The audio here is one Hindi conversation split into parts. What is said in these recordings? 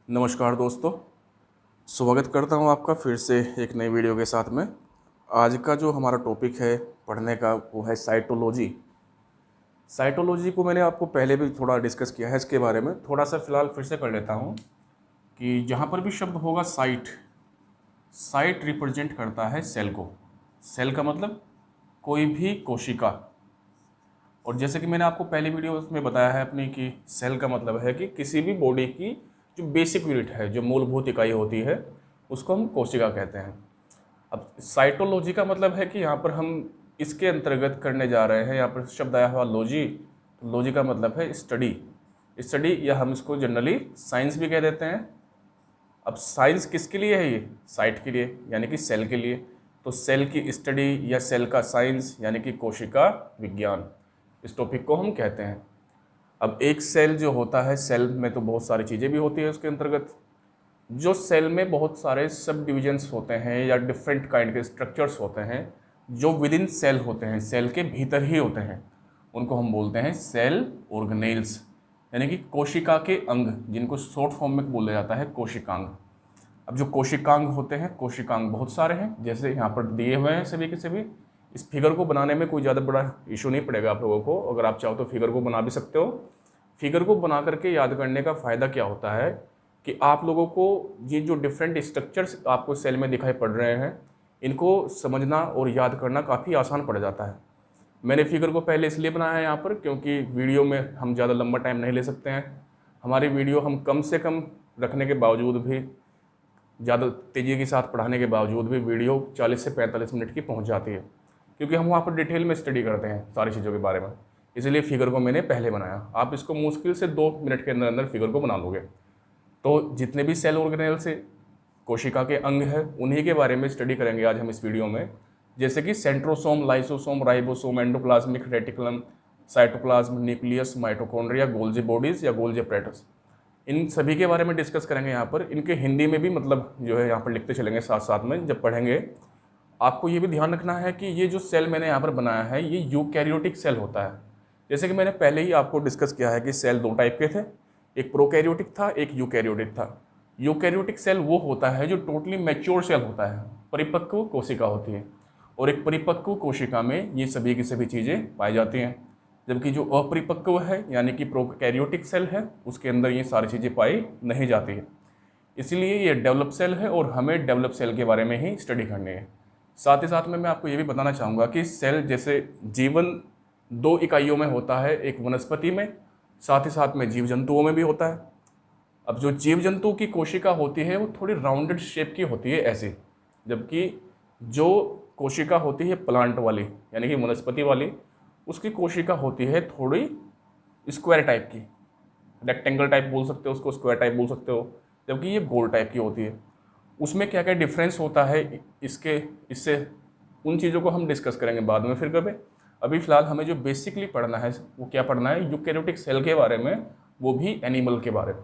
नमस्कार दोस्तों, स्वागत करता हूं आपका फिर से एक नई वीडियो के साथ में। आज का जो हमारा टॉपिक है पढ़ने का वो है साइटोलॉजी। साइटोलॉजी को मैंने आपको पहले भी थोड़ा डिस्कस किया है, इसके बारे में थोड़ा सा फिलहाल फिर से कर लेता हूं कि जहां पर भी शब्द होगा साइट, साइट रिप्रेजेंट करता है सेल को। सेल का मतलब कोई भी कोशिका। और जैसे कि मैंने आपको पहली वीडियो में बताया है अपनी कि सेल का मतलब है कि किसी भी बॉडी की जो बेसिक यूनिट है, जो मूलभूत इकाई होती है, उसको हम कोशिका कहते हैं। अब साइटोलॉजी का मतलब है कि यहाँ पर हम इसके अंतर्गत करने जा रहे हैं। यहाँ पर शब्द आया हुआ लॉजी, तो लॉजी का मतलब है स्टडी। स्टडी या हम इसको जनरली साइंस भी कह देते हैं। अब साइंस किसके लिए है? ये साइट के लिए, यानी कि सेल के लिए। तो सेल की स्टडी या सेल का साइंस यानी कि कोशिका विज्ञान, इस टॉपिक को हम कहते हैं। अब एक सेल जो होता है, सेल में तो बहुत सारी चीज़ें भी होती है उसके अंतर्गत। जो सेल में बहुत सारे सब डिविजन्स होते हैं या डिफरेंट काइंड के स्ट्रक्चर्स होते हैं जो विद इन सेल होते हैं, सेल के भीतर ही होते हैं, उनको हम बोलते हैं सेल ऑर्गेनेल्स, यानी कि कोशिका के अंग, जिनको शॉर्ट फॉर्म में बोला जाता है कोशिकांग। अब जो कोशिकांग होते हैं, कोशिकांग बहुत सारे हैं, जैसे यहाँ पर दिए हुए हैं सभी के सभी। इस फिगर को बनाने में कोई ज़्यादा बड़ा इशू नहीं पड़ेगा आप लोगों को। अगर आप चाहो तो फिगर को बना भी सकते हो। फिगर को बना करके याद करने का फ़ायदा क्या होता है कि आप लोगों को ये जो डिफरेंट स्ट्रक्चर्स आपको सेल में दिखाई पड़ रहे हैं, इनको समझना और याद करना काफ़ी आसान पड़ जाता है। मैंने फिगर को पहले इसलिए बनाया है यहाँ पर क्योंकि वीडियो में हम ज़्यादा लंबा टाइम नहीं ले सकते हैं। हमारी वीडियो हम कम से कम रखने के बावजूद भी, ज़्यादा तेज़ी के साथ पढ़ाने के बावजूद भी वीडियो 40 से 45 मिनट की पहुँच जाती है, क्योंकि हम वहाँ पर डिटेल में स्टडी करते हैं सारी चीज़ों के बारे में। इसलिए फिगर को मैंने पहले बनाया। आप इसको मुश्किल से 2 मिनट के अंदर अंदर फिगर को बना लोगे। तो जितने भी सेल ऑर्गेनेल से कोशिका के अंग है, उन्हीं के बारे में स्टडी करेंगे आज हम इस वीडियो में। जैसे कि centrosome, lysosome, ribosome, endoplasmic reticulum, cytoplasm, nucleus, mitochondria, Golgi bodies या गोल्जी एपरेटस, इन सभी के बारे में डिस्कस करेंगे यहाँ पर। इनके हिंदी में भी मतलब जो है यहाँ पर लिखते चलेंगे साथ साथ में जब पढ़ेंगे। आपको ये भी ध्यान रखना है कि ये जो सेल मैंने यहाँ पर बनाया है ये यूकैरियोटिक सेल होता है। जैसे कि मैंने पहले ही आपको डिस्कस किया है कि सेल 2 टाइप के थे, एक प्रोकैरियोटिक था, एक यूकैरियोटिक था। यूकैरियोटिक सेल वो होता है जो टोटली मैच्योर सेल होता है, परिपक्व कोशिका होती है, और एक परिपक्व कोशिका में ये सभी की सभी चीज़ें पाई जाती हैं। जबकि जो अपरिपक्व है यानी कि प्रोकैरियोटिक सेल है, उसके अंदर ये सारी चीज़ें पाई नहीं जाती है। इसलिए ये डेवलप सेल है और हमें डेवलप सेल के बारे में ही स्टडी करनी है। साथ ही साथ में मैं आपको ये भी बताना चाहूँगा कि सेल जैसे जीवन 2 इकाइयों में होता है, एक वनस्पति में, साथ ही साथ में जीव जंतुओं में भी होता है। अब जो जीव जंतु की कोशिका होती है वो थोड़ी राउंडेड शेप की होती है ऐसी, जबकि जो कोशिका होती है प्लांट वाली यानी कि वनस्पति वाली, उसकी कोशिका होती है थोड़ी स्क्वायर टाइप की, रेक्टेंगल टाइप बोल सकते हो उसको, स्क्वायर टाइप बोल सकते हो, जबकि ये गोल टाइप की होती है। उसमें क्या क्या डिफरेंस होता है इसके इससे, उन चीज़ों को हम डिस्कस करेंगे बाद में फिर कभी। अभी फ़िलहाल हमें जो बेसिकली पढ़ना है वो क्या पढ़ना है, यूकैरियोटिक सेल के बारे में, वो भी एनिमल के बारे में।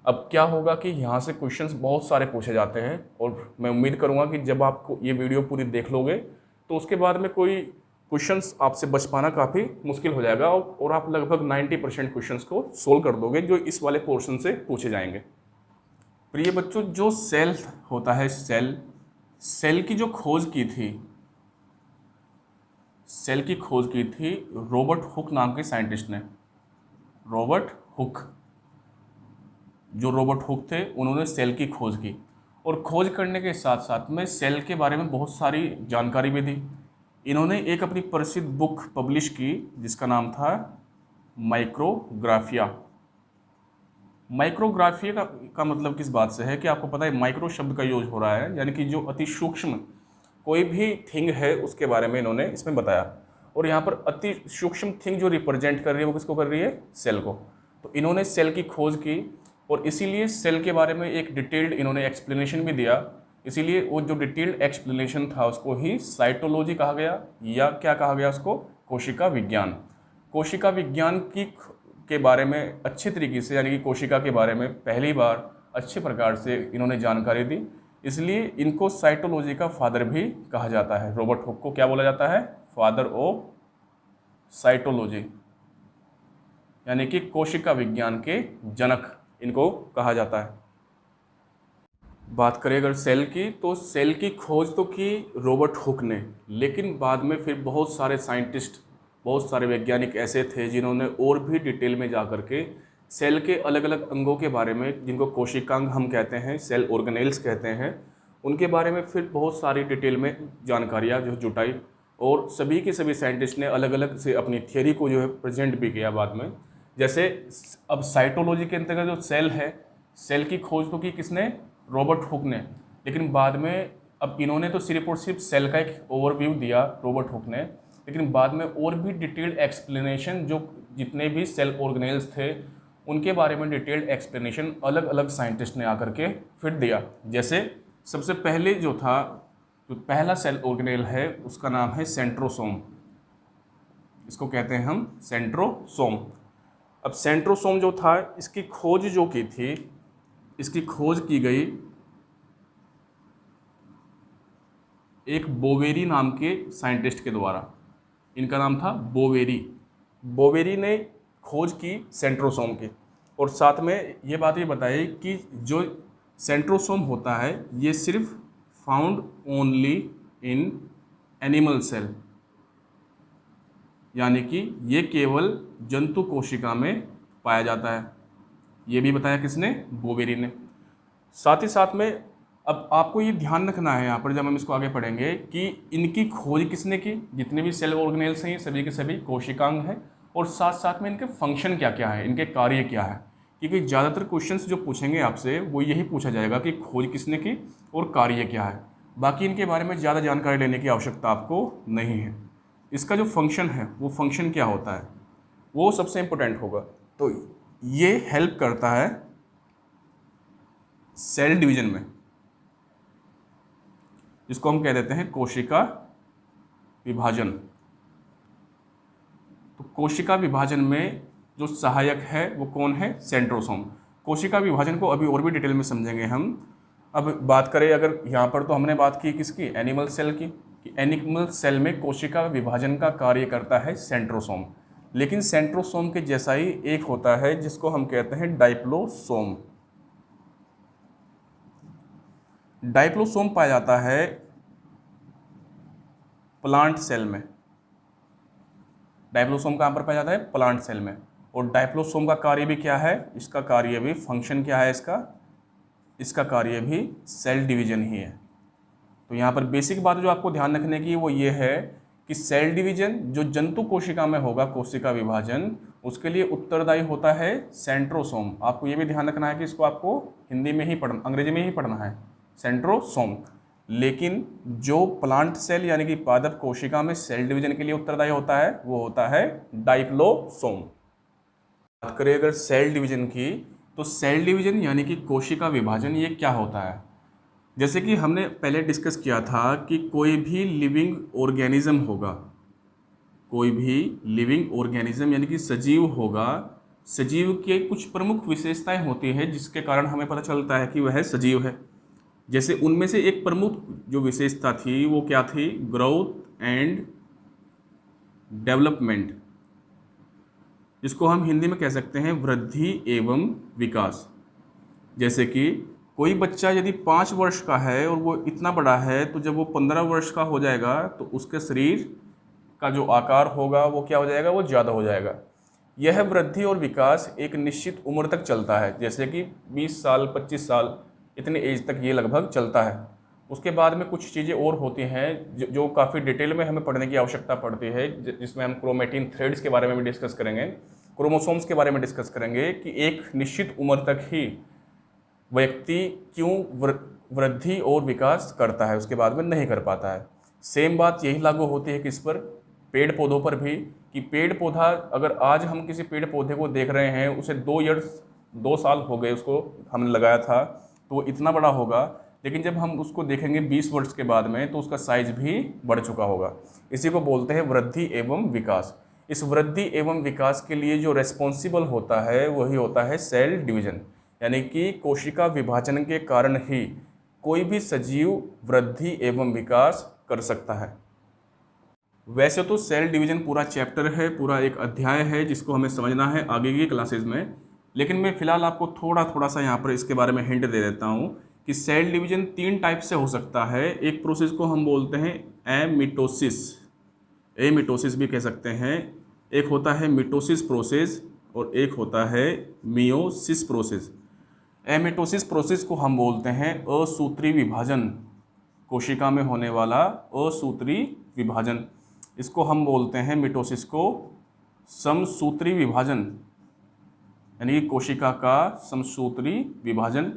अब क्या होगा कि यहाँ से क्वेश्चंस बहुत सारे पूछे जाते हैं, और मैं उम्मीद करूँगा कि जब आपको ये वीडियो पूरी देख लोगे तो उसके बाद में कोई क्वेश्चंस आपसे बच पाना काफ़ी मुश्किल हो जाएगा, और आप लगभग 90% क्वेश्चंस को सोल्व कर दोगे जो इस वाले पोर्शन से पूछे जाएंगे। प्रिय बच्चों, जो सेल होता है, सेल, सेल की जो खोज की थी, सेल की खोज की थी रॉबर्ट हुक नाम के साइंटिस्ट ने। रॉबर्ट हुक, जो रॉबर्ट हुक थे, उन्होंने सेल की खोज की, और खोज करने के साथ साथ में सेल के बारे में बहुत सारी जानकारी भी दी। इन्होंने एक अपनी प्रसिद्ध बुक पब्लिश की जिसका नाम था माइक्रोग्राफिया। माइक्रोग्राफिया का मतलब किस बात से है कि आपको पता है माइक्रो शब्द का यूज हो रहा है, यानी कि जो अति सूक्ष्म कोई भी थिंग है उसके बारे में इन्होंने इसमें बताया। और यहाँ पर अति सूक्ष्म थिंग जो रिप्रेजेंट कर रही है वो किसको कर रही है? सेल को। तो इन्होंने सेल की खोज की, और इसीलिए सेल के बारे में एक डिटेल्ड इन्होंने एक्सप्लेनेशन भी दिया। इसीलिए वो जो डिटेल्ड एक्सप्लेनेशन था उसको ही साइटोलॉजी कहा गया, या क्या कहा गया उसको? कोशिका विज्ञान। कोशिका विज्ञान के बारे में अच्छे तरीके से, यानी कि कोशिका के बारे में पहली बार अच्छे प्रकार से इन्होंने जानकारी दी, इसलिए इनको साइटोलॉजी का फादर भी कहा जाता है। रॉबर्ट हुक को क्या बोला जाता है? फादर ऑफ साइटोलॉजी, यानी कि कोशिका विज्ञान के जनक इनको कहा जाता है। बात करें अगर सेल की, तो सेल की खोज तो की रॉबर्ट हुक ने, लेकिन बाद में फिर बहुत सारे साइंटिस्ट, बहुत सारे वैज्ञानिक ऐसे थे जिन्होंने और भी डिटेल में जा कर के सेल के अलग अलग अंगों के बारे में, जिनको कोशिकांग हम कहते हैं, सेल ऑर्गेनेल्स कहते हैं, उनके बारे में फिर बहुत सारी डिटेल में जानकारियाँ जो जुटाई, और सभी के सभी साइंटिस्ट ने अलग अलग से अपनी थियोरी को जो है प्रेजेंट भी किया बाद में। जैसे अब साइटोलॉजी के अंतर्गत जो सेल है, सेल की खोज तो की किसने? रॉबर्ट हुक ने, लेकिन बाद में अब इन्होंने तो सिर्फ और सिर्फ सेल का एक ओवरव्यू दिया रॉबर्ट हुक ने, लेकिन बाद में और भी डिटेल्ड एक्सप्लेनेशन, जो जितने भी सेल ऑर्गेनेल्स थे उनके बारे में डिटेल्ड एक्सप्लेनेशन अलग अलग साइंटिस्ट ने आकर के फिर दिया। जैसे सबसे पहले जो था, जो पहला सेल ऑर्गेनेल है उसका नाम है सेंट्रोसोम, इसको कहते हैं हम सेंट्रोसोम। अब सेंट्रोसोम जो था, इसकी खोज जो की थी, इसकी खोज की गई एक बोवेरी नाम के साइंटिस्ट के द्वारा। इनका नाम था बोवेरी। बोवेरी ने खोज की सेंट्रोसोम की, और साथ में ये बात ये बताई कि जो सेंट्रोसोम होता है ये सिर्फ found only in animal cell, यानी कि ये केवल जंतु कोशिका में पाया जाता है। ये भी बताया किसने? बोवेरी ने। साथ ही साथ में अब आपको ये ध्यान रखना है यहाँ पर, जब हम इसको आगे पढ़ेंगे, कि इनकी खोज किसने की? जितने भी सेल ऑर्गेनेल्स हैं ये सभी के सभी कोशिकांग हैं, और साथ साथ में इनके फंक्शन क्या क्या है, इनके कार्य क्या है, क्योंकि ज़्यादातर क्वेश्चंस जो पूछेंगे आपसे वो यही पूछा जाएगा कि खोज किसने की और कार्य क्या है। बाकी इनके बारे में ज़्यादा जानकारी लेने की आवश्यकता आपको नहीं है। इसका जो फंक्शन है वो फंक्शन क्या होता है वो सबसे इम्पोर्टेंट होगा। तो ये हेल्प करता है सेल डिवीजन में, जिसको हम कह देते हैं कोशिका विभाजन। तो कोशिका विभाजन में जो सहायक है वो कौन है? सेंट्रोसोम। कोशिका विभाजन को अभी और भी डिटेल में समझेंगे हम। अब बात करें अगर यहाँ पर, तो हमने बात की किसकी? एनिमल सेल की, कि एनिमल सेल में कोशिका विभाजन का कार्य करता है सेंट्रोसोम। लेकिन सेंट्रोसोम के जैसा ही एक होता है जिसको हम कहते हैं डाइप्लोसोम। डाइप्लोसोम पाया जाता है प्लांट सेल में। डाइप्लोसोम कहाँ पर पाया जाता है? प्लांट सेल में। और डाइप्लोसोम का कार्य भी क्या है? इसका कार्य भी, फंक्शन क्या है इसका कार्य भी सेल डिवीजन ही है। तो यहाँ पर बेसिक बात जो आपको ध्यान रखने की वो ये है कि सेल डिवीजन जो जंतु कोशिका में होगा, कोशिका विभाजन, उसके लिए उत्तरदायी होता है सेंट्रोसोम। आपको ये भी ध्यान रखना है कि इसको आपको हिंदी में ही पढ़ना, अंग्रेजी में ही पढ़ना है, सेंट्रोसोम। लेकिन जो प्लांट सेल यानी कि पादप कोशिका में सेल डिवीजन के लिए उत्तरदायी होता है वो होता है डाइप्लोसोम। बात करें अगर सेल डिवीजन की, तो सेल डिवीजन यानी कि कोशिका विभाजन ये क्या होता है? जैसे कि हमने पहले डिस्कस किया था कि कोई भी लिविंग ऑर्गेनिज्म होगा, कोई भी लिविंग ऑर्गेनिज्म यानी कि सजीव होगा, सजीव के कुछ प्रमुख विशेषताएं होती हैं जिसके कारण हमें पता चलता है कि वह सजीव है। जैसे उनमें से एक प्रमुख जो विशेषता थी वो क्या थी? ग्रोथ एंड डेवलपमेंट, जिसको हम हिंदी में कह सकते हैं वृद्धि एवं विकास। जैसे कि कोई बच्चा यदि 5 वर्ष का है और वो इतना बड़ा है, तो जब वो 15 वर्ष का हो जाएगा तो उसके शरीर का जो आकार होगा वो क्या हो जाएगा? वो ज़्यादा हो जाएगा। यह वृद्धि और विकास एक निश्चित उम्र तक चलता है, जैसे कि 20 साल 25 साल इतने एज तक ये लगभग चलता है। उसके बाद में कुछ चीज़ें और होती हैं जो काफ़ी डिटेल में हमें पढ़ने की आवश्यकता पड़ती है, जिसमें हम क्रोमेटिन थ्रेड्स के बारे में भी डिस्कस करेंगे, क्रोमोसोम्स के बारे में डिस्कस करेंगे कि एक निश्चित उम्र तक ही व्यक्ति क्यों वृद्धि और विकास करता है, उसके बाद में नहीं कर पाता है। सेम बात यही लागू होती है किस पर? पेड़ पौधों पर भी, कि पेड़ पौधा अगर आज हम किसी पेड़ पौधे को देख रहे हैं, उसे 2 साल हो गए उसको हमने लगाया था, तो वो इतना बड़ा होगा, लेकिन जब हम उसको देखेंगे 20 वर्ष के बाद में तो उसका साइज भी बढ़ चुका होगा। इसी को बोलते हैं वृद्धि एवं विकास। इस वृद्धि एवं विकास के लिए जो रेस्पॉन्सिबल होता है वही होता है सेल डिवीजन, यानी कि कोशिका विभाजन के कारण ही कोई भी सजीव वृद्धि एवं विकास कर सकता है। वैसे तो सेल डिवीजन पूरा चैप्टर है, पूरा एक अध्याय है जिसको हमें समझना है आगे की क्लासेज में, लेकिन मैं फिलहाल आपको थोड़ा सा यहाँ पर इसके बारे में हिंट दे देता हूँ कि सेल डिवीजन 3 टाइप से हो सकता है। एक प्रोसेस को हम बोलते हैं एमिटोसिस, एमिटोसिस भी कह सकते हैं। एक होता है मिटोसिस प्रोसेस और एक होता है मियोसिस प्रोसेस। एमिटोसिस प्रोसेस को हम बोलते हैं असूत्री विभाजन, कोशिका में होने वाला असूत्री विभाजन। इसको हम बोलते हैं मिटोसिस को समसूत्री विभाजन, यानी कि कोशिका का समसूत्री विभाजन।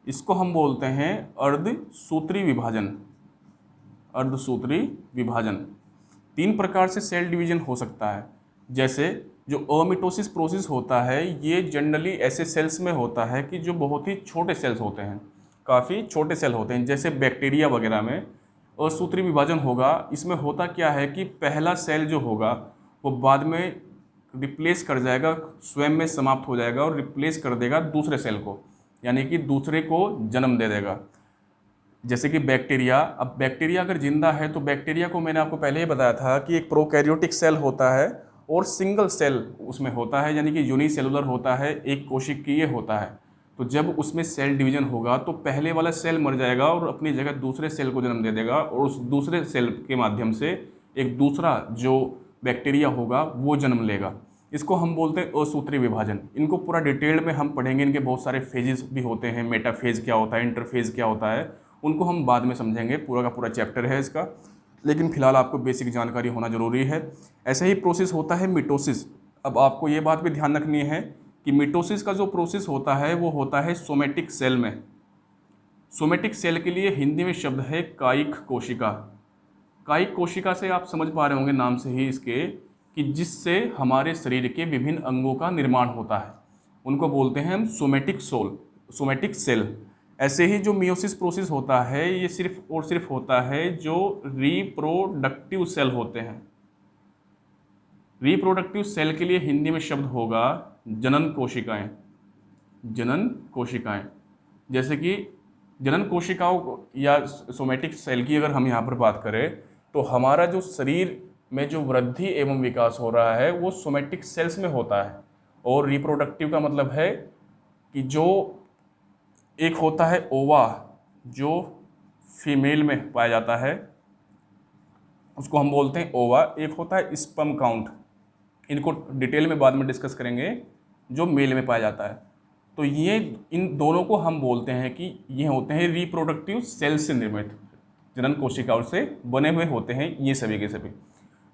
इसको हम बोलते हैं अर्धसूत्री विभाजन, अर्धसूत्री विभाजन। 3 प्रकार से सेल डिवीजन हो सकता है। जैसे जो अमिटोसिस प्रोसेस होता है ये जनरली ऐसे सेल्स में होता है कि जो बहुत ही छोटे सेल्स होते हैं, काफ़ी छोटे सेल होते हैं, जैसे बैक्टीरिया वगैरह में असूत्री विभाजन होगा। इसमें होता क्या है कि पहला सेल जो होगा वो बाद में रिप्लेस कर जाएगा, स्वयं में समाप्त हो जाएगा और रिप्लेस कर देगा दूसरे सेल को, यानी कि दूसरे को जन्म दे देगा। जैसे कि बैक्टीरिया, अब बैक्टीरिया अगर जिंदा है तो बैक्टीरिया को मैंने आपको पहले ही बताया था कि एक प्रोकैरियोटिक सेल होता है और सिंगल सेल उसमें होता है, यानी कि यूनिसेलुलर होता है, एक कोशिकीय होता है। तो जब उसमें सेल डिवीजन होगा तो पहले वाला सेल मर जाएगा और अपनी जगह दूसरे सेल को जन्म दे देगा और उस दूसरे सेल के माध्यम से एक दूसरा जो बैक्टीरिया होगा वो जन्म लेगा। इसको हम बोलते हैं असूत्री विभाजन। इनको पूरा डिटेल में हम पढ़ेंगे, इनके बहुत सारे फेजेस भी होते हैं, मेटाफेज क्या होता है, इंटरफेज क्या होता है, उनको हम बाद में समझेंगे, पूरा का पूरा चैप्टर है इसका, लेकिन फिलहाल आपको बेसिक जानकारी होना जरूरी है। ऐसे ही प्रोसेस होता है मिटोसिस। अब आपको ये बात भी ध्यान रखनी है कि मिटोसिस का जो प्रोसेस होता है वो होता है सोमेटिक सेल में। सोमेटिक सेल के लिए हिंदी में शब्द है कायिक कोशिका। कायिक कोशिका से आप समझ पा रहे होंगे नाम से ही इसके कि जिससे हमारे शरीर के विभिन्न अंगों का निर्माण होता है, उनको बोलते हैं हम सोमेटिक सेल। ऐसे ही जो मियोसिस प्रोसेस होता है ये सिर्फ और सिर्फ होता है जो रिप्रोडक्टिव सेल होते हैं। रिप्रोडक्टिव सेल के लिए हिंदी में शब्द होगा जनन कोशिकाएं। जनन कोशिकाएं, जैसे कि जनन कोशिकाओं या सोमेटिक सेल की अगर हम यहाँ पर बात करें तो हमारा जो शरीर में जो वृद्धि एवं विकास हो रहा है वो सोमेटिक सेल्स में होता है। और रिप्रोडक्टिव का मतलब है कि जो एक होता है ओवा जो फीमेल में पाया जाता है, उसको हम बोलते हैं ओवा। एक होता है स्पर्म काउंट, इनको डिटेल में बाद में डिस्कस करेंगे, जो मेल में पाया जाता है। तो ये इन दोनों को हम बोलते हैं कि ये होते हैं रिप्रोडक्टिव सेल से निर्मित, जनन कोशिकाओं से बने हुए होते हैं ये सभी के सभी।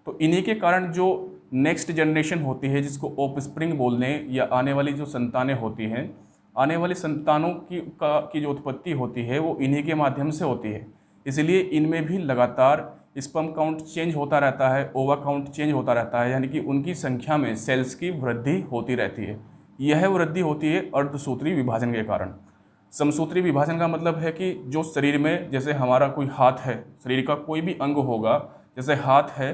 तो इन्हीं के कारण जो नेक्स्ट जनरेशन होती है, जिसको ऑफस्प्रिंग बोलने, या आने वाली जो संतानें होती हैं, आने वाली संतानों की जो उत्पत्ति होती है वो इन्हीं के माध्यम से होती है। इसलिए इनमें भी लगातार स्पर्म काउंट चेंज होता रहता है, ओवा काउंट चेंज होता रहता है, यानी कि उनकी संख्या में सेल्स की वृद्धि होती रहती है। यह वृद्धि होती है अर्धसूत्री विभाजन के कारण। समसूत्री विभाजन का मतलब है कि जो शरीर में, जैसे हमारा कोई हाथ है, शरीर का कोई भी अंग होगा, जैसे हाथ है,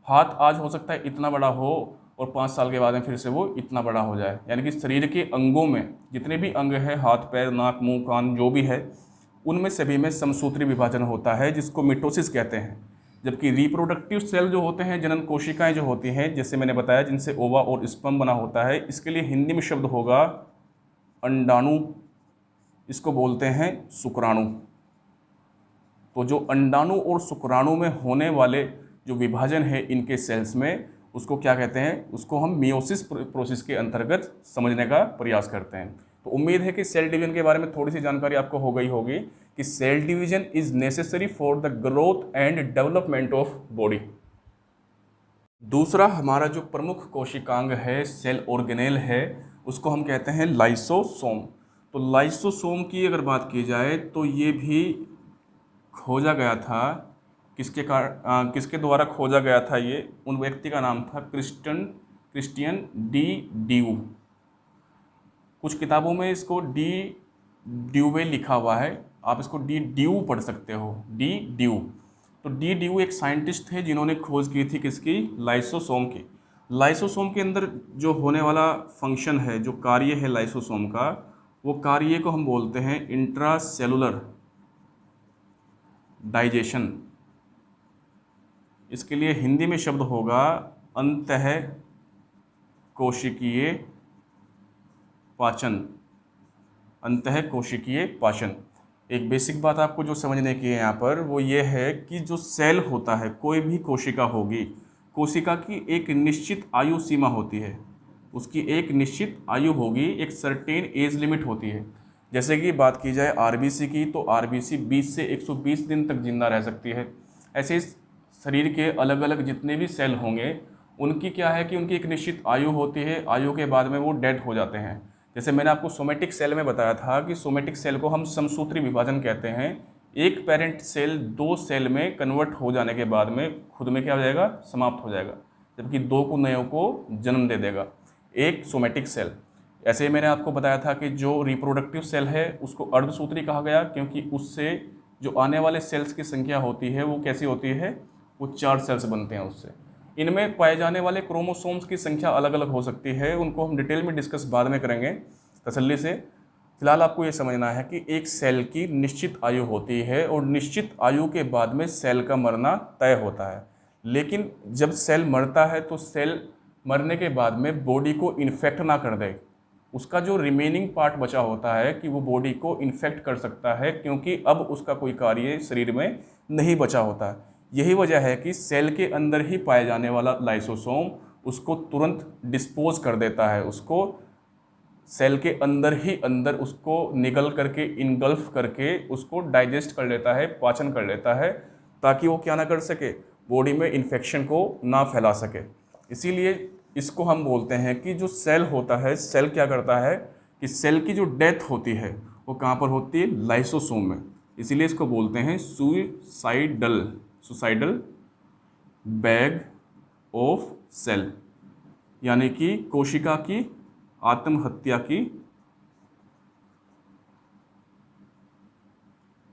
हाथ आज हो सकता है इतना बड़ा हो और 5 साल के बाद में फिर से वो इतना बड़ा हो जाए। यानी कि शरीर के अंगों में जितने भी अंग हैं, हाथ पैर नाक मुंह कान जो भी है, उनमें सभी में समसूत्री विभाजन होता है, जिसको मिटोसिस कहते हैं। जबकि रिप्रोडक्टिव सेल जो होते हैं, जनन कोशिकाएं जो होती हैं, जैसे मैंने बताया, जिनसे ओवा और स्पर्म बना होता है, इसके लिए हिंदी में शब्द होगा अंडाणु, इसको बोलते हैं शुक्राणु। तो जो अंडाणु और शुक्राणु में होने वाले जो विभाजन है इनके सेल्स में, उसको क्या कहते हैं, उसको हम मियोसिस प्रोसेस के अंतर्गत समझने का प्रयास करते हैं। तो उम्मीद है कि सेल डिवीजन के बारे में थोड़ी सी जानकारी आपको हो गई होगी कि cell division is necessary for the growth and development of body. दूसरा हमारा जो प्रमुख कोशिकांग है, सेल ऑर्गेनेल है, उसको हम कहते हैं लाइसोसोम। तो लाइसोसोम की अगर बात की जाए तो ये भी खोजा गया था, किसके द्वारा खोजा गया था, ये उन व्यक्ति का नाम था क्रिस्टियन डी ड्यू। कुछ किताबों में इसको डी ड्यूवे लिखा हुआ है, आप इसको डी ड्यू पढ़ सकते हो, डी ड्यू। तो डी ड्यू एक साइंटिस्ट थे जिन्होंने खोज की थी किसकी, लाइसोसोम की। लाइसोसोम के अंदर जो होने वाला फंक्शन है, जो कार्य है लाइसोसोम का, वो कार्य को हम बोलते हैं इंट्रासेलुलर डाइजेशन। इसके लिए हिंदी में शब्द होगा अंतः कोशिकीय पाचन, अंतः कोशिकीय पाचन। एक बेसिक बात आपको जो समझने की है यहाँ पर वो ये है कि जो सेल होता है, कोई भी कोशिका होगी, कोशिका की एक निश्चित आयु सीमा होती है, उसकी एक निश्चित आयु होगी, एक सर्टेन एज लिमिट होती है। जैसे कि बात की जाए आरबीसी की, तो आरबीसी 20 से 120 दिन तक जिंदा रह सकती है। ऐसे ही शरीर के अलग अलग जितने भी सेल होंगे उनकी क्या है कि उनकी एक निश्चित आयु होती है, आयु के बाद में वो डेड हो जाते हैं। जैसे मैंने आपको सोमेटिक सेल में बताया था कि सोमेटिक सेल को हम समसूत्री विभाजन कहते हैं। एक पेरेंट सेल 2 सेल में कन्वर्ट हो जाने के बाद में खुद में क्या हो जाएगा, समाप्त हो जाएगा, जबकि 2 को नयों को जन्म दे देगा एक सोमेटिक सेल। ऐसे ही मैंने आपको बताया था कि जो रिप्रोडक्टिव सेल है उसको अर्धसूत्री कहा गया, क्योंकि उससे जो आने वाले सेल्स की संख्या होती है वो कैसी होती है, वो 4 सेल्स बनते हैं उससे। इनमें पाए जाने वाले क्रोमोसोम्स की संख्या अलग अलग हो सकती है, उनको हम डिटेल में डिस्कस बाद में करेंगे तसल्ली से। फिलहाल आपको ये समझना है कि एक सेल की निश्चित आयु होती है और निश्चित आयु के बाद में सेल का मरना तय होता है। लेकिन जब सेल मरता है तो सेल मरने के बाद में बॉडी को इन्फेक्ट ना कर दे, उसका जो रिमेनिंग पार्ट बचा होता है कि वो बॉडी को इन्फेक्ट कर सकता है, क्योंकि अब उसका कोई कार्य शरीर में नहीं बचा होता है। यही वजह है कि सेल के अंदर ही पाए जाने वाला लाइसोसोम उसको तुरंत डिस्पोज कर देता है, उसको सेल के अंदर ही अंदर उसको निगल करके, इनगल्फ करके उसको डाइजेस्ट कर लेता है, पाचन कर लेता है, ताकि वो क्या ना कर सके, बॉडी में इन्फेक्शन को ना फैला सके। इसीलिए इसको हम बोलते हैं कि जो सेल होता है, सेल क्या करता है कि सेल की जो डेथ होती है वो कहाँ पर होती है, लाइसोसोम में। इसीलिए इसको बोलते हैं सुसाइडल बैग ऑफ सेल, यानी कि कोशिका की आत्महत्या की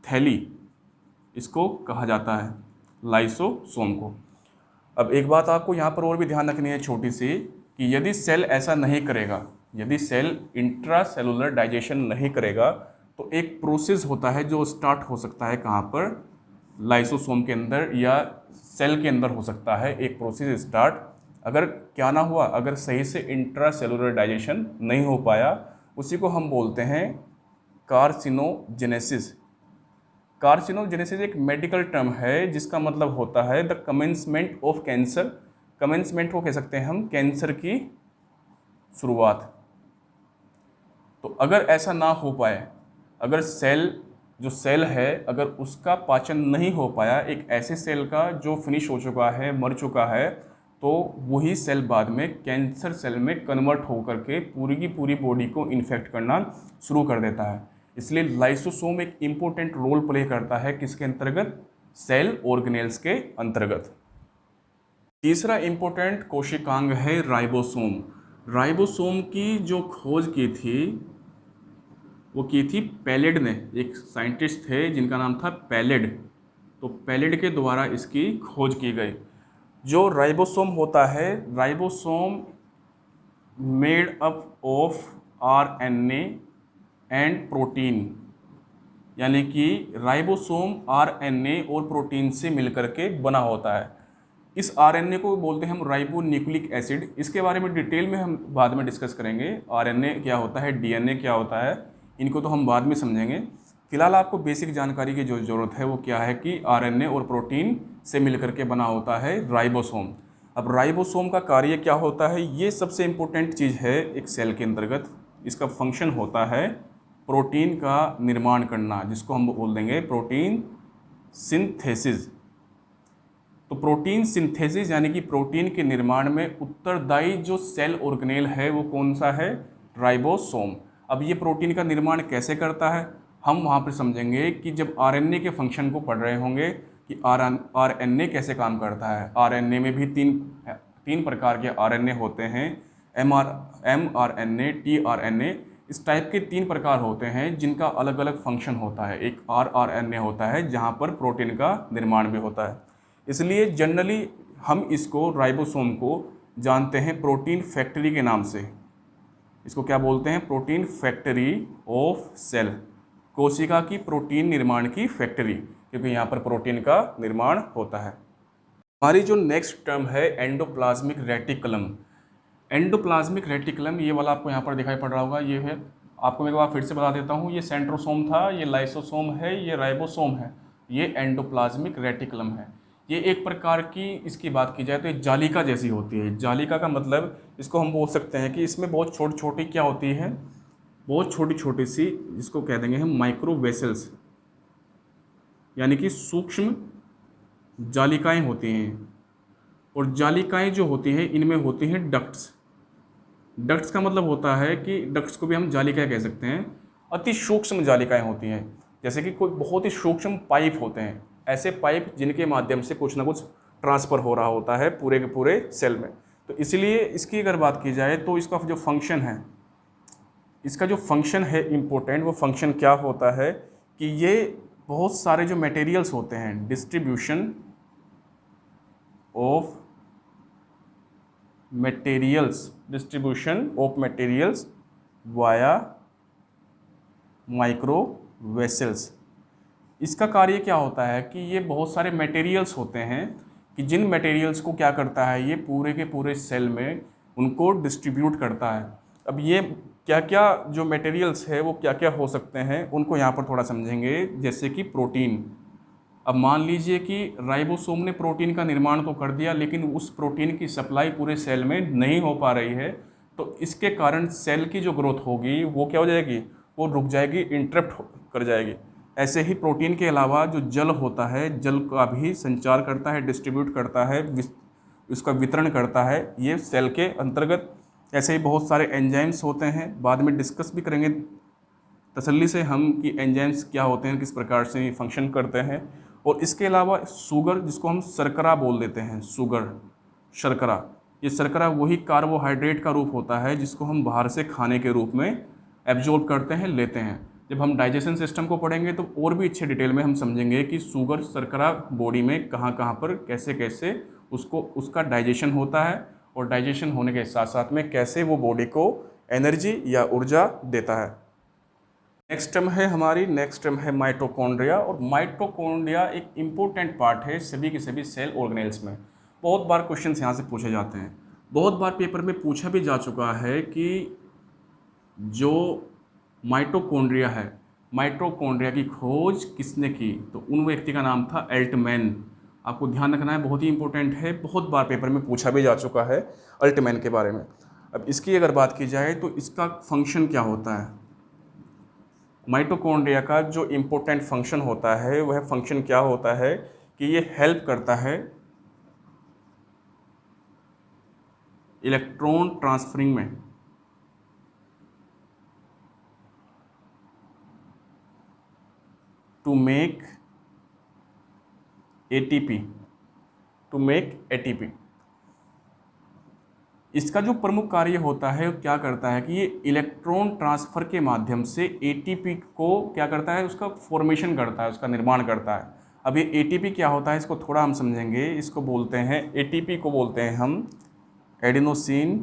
थैली, इसको कहा जाता है लाइसोसोम को। अब एक बात आपको यहाँ पर और भी ध्यान रखनी है छोटी सी, कि यदि सेल ऐसा नहीं करेगा, यदि सेल इंट्रासेलुलर डाइजेशन नहीं करेगा, तो एक प्रोसेस होता है जो स्टार्ट हो सकता है कहाँ पर, लाइसोसोम के अंदर या सेल के अंदर हो सकता है एक प्रोसेस स्टार्ट। अगर क्या ना हुआ, अगर सही से इंट्रासेलुलर डाइजेशन नहीं हो पाया, उसी को हम बोलते हैं कार्सिनोजेनेसिस। कार्सिनोजेनेसिस एक मेडिकल टर्म है जिसका मतलब होता है the commencement of cancer. Commencement को कह सकते हैं हम कैंसर की शुरुआत। तो अगर ऐसा ना हो पाए, अगर जो सेल है अगर उसका पाचन नहीं हो पाया, एक ऐसे सेल का जो फिनिश हो चुका है, मर चुका है, तो वही सेल बाद में कैंसर सेल में कन्वर्ट होकर के पूरी की पूरी बॉडी को इन्फेक्ट करना शुरू कर देता है। इसलिए लाइसोसोम एक इम्पोर्टेंट रोल प्ले करता है किसके अंतर्गत, सेल ऑर्गेनेल्स के अंतर्गत। तीसरा इम्पोर्टेंट कोशिकांग है राइबोसोम। राइबोसोम की जो खोज की थी वो की थी पैलेड ने, एक साइंटिस्ट थे जिनका नाम था पैलेड। तो पैलेड के द्वारा इसकी खोज की गई। जो राइबोसोम होता है, ribosome made up of RNA and protein, यानी कि राइबोसोम आरएनए और प्रोटीन से मिलकर के बना होता है। इस आरएनए को बोलते हैं हम राइबो न्यूक्लिक एसिड। इसके बारे में डिटेल में हम बाद में डिस्कस करेंगे, आरएनए क्या होता है, डीएनए क्या होता है, इनको तो हम बाद में समझेंगे। फिलहाल आपको बेसिक जानकारी की जो ज़रूरत है वो क्या है कि आरएनए और प्रोटीन से मिलकर के बना होता है राइबोसोम। अब राइबोसोम का कार्य क्या होता है, ये सबसे इम्पोर्टेंट चीज़ है एक सेल के अंतर्गत। इसका फंक्शन होता है प्रोटीन का निर्माण करना, जिसको हम बोल देंगे प्रोटीन सिंथेसिस। तो प्रोटीन सिंथेसिस यानी कि प्रोटीन के निर्माण में उत्तरदायी जो सेल ऑर्गेनेल है वो कौन सा है, राइबोसोम। अब ये प्रोटीन का निर्माण कैसे करता है, हम वहाँ पर समझेंगे कि जब आरएनए के फंक्शन को पढ़ रहे होंगे कि आरएनए कैसे काम करता है। आरएनए में भी तीन प्रकार के आरएनए होते हैं, mRNA, tRNA। इस टाइप के 3 प्रकार होते हैं जिनका अलग अलग फंक्शन होता है। एक rRNA होता है जहाँ पर प्रोटीन का निर्माण भी होता है। इसलिए जनरली हम इसको राइबोसोम को जानते हैं प्रोटीन फैक्ट्री के नाम से। इसको क्या बोलते हैं, प्रोटीन फैक्ट्री ऑफ सेल, कोशिका की प्रोटीन निर्माण की फैक्ट्री, क्योंकि यहाँ पर प्रोटीन का निर्माण होता है। हमारी जो नेक्स्ट टर्म है एंडोप्लाज्मिक रेटिकुलम। एंडोप्लाज्मिक रेटिकुलम, ये वाला आपको यहाँ पर दिखाई पड़ रहा होगा, ये है आपको मैं एक बार फिर से बता देता हूँ, ये सेंट्रोसोम था, ये लाइसोसोम है, ये राइबोसोम है, ये एंडोप्लाज्मिक रेटिकुलम है। ये एक प्रकार की, इसकी बात की जाए तो ये जालिका जैसी होती है। जालिका का मतलब इसको हम बोल सकते हैं कि इसमें बहुत छोटी छोटी क्या होती है, बहुत छोटी छोटी सी, जिसको कह देंगे हम माइक्रो वेसल्स, यानी कि सूक्ष्म जालिकाएं होती हैं। और जालिकाएं जो होती हैं इनमें होती हैं डक्ट्स। डक्ट्स का मतलब होता है कि डक्ट्स को भी हम जालिकाएं कह सकते हैं। अति सूक्ष्म जालिकाएं होती हैं, जैसे कि कोई बहुत ही सूक्ष्म पाइप होते हैं, ऐसे पाइप जिनके माध्यम से कुछ ना कुछ ट्रांसफ़र हो रहा होता है पूरे के पूरे सेल में। तो इसलिए इसकी अगर बात की जाए तो इसका जो फंक्शन है, इसका जो फंक्शन है इम्पोर्टेंट, वो फंक्शन क्या होता है कि ये बहुत सारे जो मटेरियल्स होते हैं, distribution of materials via micro vessels. इसका कार्य क्या होता है कि ये बहुत सारे मटेरियल्स होते हैं कि जिन मटेरियल्स को क्या करता है, ये पूरे के पूरे सेल में उनको डिस्ट्रीब्यूट करता है। अब ये क्या क्या जो मटेरियल्स है वो क्या क्या हो सकते हैं, उनको यहाँ पर थोड़ा समझेंगे। जैसे कि प्रोटीन। अब मान लीजिए कि राइबोसोम ने प्रोटीन का निर्माण तो कर दिया, लेकिन उस प्रोटीन की सप्लाई पूरे सेल में नहीं हो पा रही है, तो इसके कारण सेल की जो ग्रोथ होगी वो क्या हो जाएगी, वो रुक जाएगी, इंटरप्ट कर जाएगी। ऐसे ही प्रोटीन के अलावा जो जल होता है, जल का भी संचार करता है, डिस्ट्रीब्यूट करता है, उसका वितरण करता है ये सेल के अंतर्गत। ऐसे ही बहुत सारे एंजाइम्स होते हैं, बाद में डिस्कस भी करेंगे तसल्ली से हम कि एंजाइम्स क्या होते हैं, किस प्रकार से फंक्शन करते हैं। और इसके अलावा शुगर, जिसको हम शर्करा बोल देते हैं, शुगर, शर्करा, ये शर्करा वही कार्बोहाइड्रेट का रूप होता है जिसको हम बाहर से खाने के रूप में एब्जॉर्ब करते हैं, लेते हैं। जब हम डाइजेशन सिस्टम को पढ़ेंगे तो और भी अच्छे डिटेल में हम समझेंगे कि शुगर, शर्करा बॉडी में कहाँ कहाँ पर कैसे कैसे उसका डाइजेशन होता है, और डाइजेशन होने के साथ साथ में कैसे वो बॉडी को एनर्जी या ऊर्जा देता है। नेक्स्ट टर्म है माइटोकॉन्ड्रिया। और माइटोकॉन्ड्रिया एक इम्पोर्टेंट पार्ट है सभी के सभी सेल ऑर्गेनेल्स में। बहुत बार क्वेश्चंस यहाँ से पूछे जाते हैं, बहुत बार पेपर में पूछा भी जा चुका है कि जो माइटोकॉन्ड्रिया है, माइटोकॉन्ड्रिया की खोज किसने की, तो उन व्यक्ति का नाम था अल्टमैन। आपको ध्यान रखना है, बहुत ही इंपॉर्टेंट है, बहुत बार पेपर में पूछा भी जा चुका है अल्टमैन के बारे में। अब इसकी अगर बात की जाए तो इसका फंक्शन क्या होता है, माइटोकॉन्ड्रिया का जो इम्पोर्टेंट फंक्शन होता है वह फंक्शन क्या होता है कि ये हेल्प करता है इलेक्ट्रॉन ट्रांसफरिंग में, टू मेक एटीपी। इसका जो प्रमुख कार्य होता है वो क्या करता है कि ये इलेक्ट्रॉन ट्रांसफ़र के माध्यम से एटीपी को क्या करता है, उसका फॉर्मेशन करता है, उसका निर्माण करता है। अब ये एटीपी क्या होता है इसको थोड़ा हम समझेंगे। इसको बोलते हैं, एटीपी को बोलते हैं हम एडिनोसिन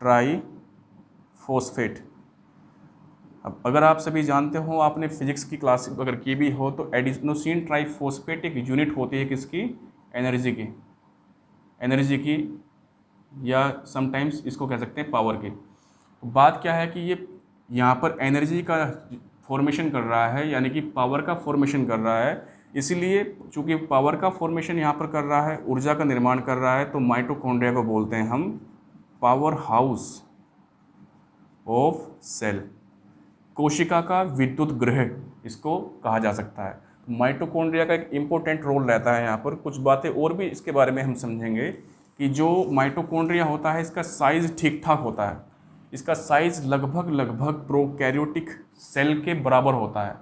ट्राईफॉस्फेट। अब अगर आप सभी जानते हो, आपने फिजिक्स की क्लास अगर की भी हो, तो एडिनोसिन ट्राईफॉस्फेट एक यूनिट होती है किसकी, एनर्जी की, या समटाइम्स इसको कह सकते हैं पावर की। तो बात क्या है कि ये यहाँ पर एनर्जी का फॉर्मेशन कर रहा है, यानी कि पावर का फॉर्मेशन कर रहा है। इसीलिए चूँकि पावर का फॉर्मेशन यहाँ पर कर रहा है, ऊर्जा का निर्माण कर रहा है, तो माइटोकॉन्ड्रिया को बोलते हैं हम पावर हाउस ऑफ सेल, कोशिका का विद्युत गृह इसको कहा जा सकता है। माइटोकॉन्ड्रिया का एक इम्पोर्टेंट रोल रहता है यहाँ पर। कुछ बातें और भी इसके बारे में हम समझेंगे कि जो माइटोकॉन्ड्रिया होता है इसका साइज़ ठीक ठाक होता है, इसका साइज़ लगभग प्रोकैरियोटिक सेल के बराबर होता है।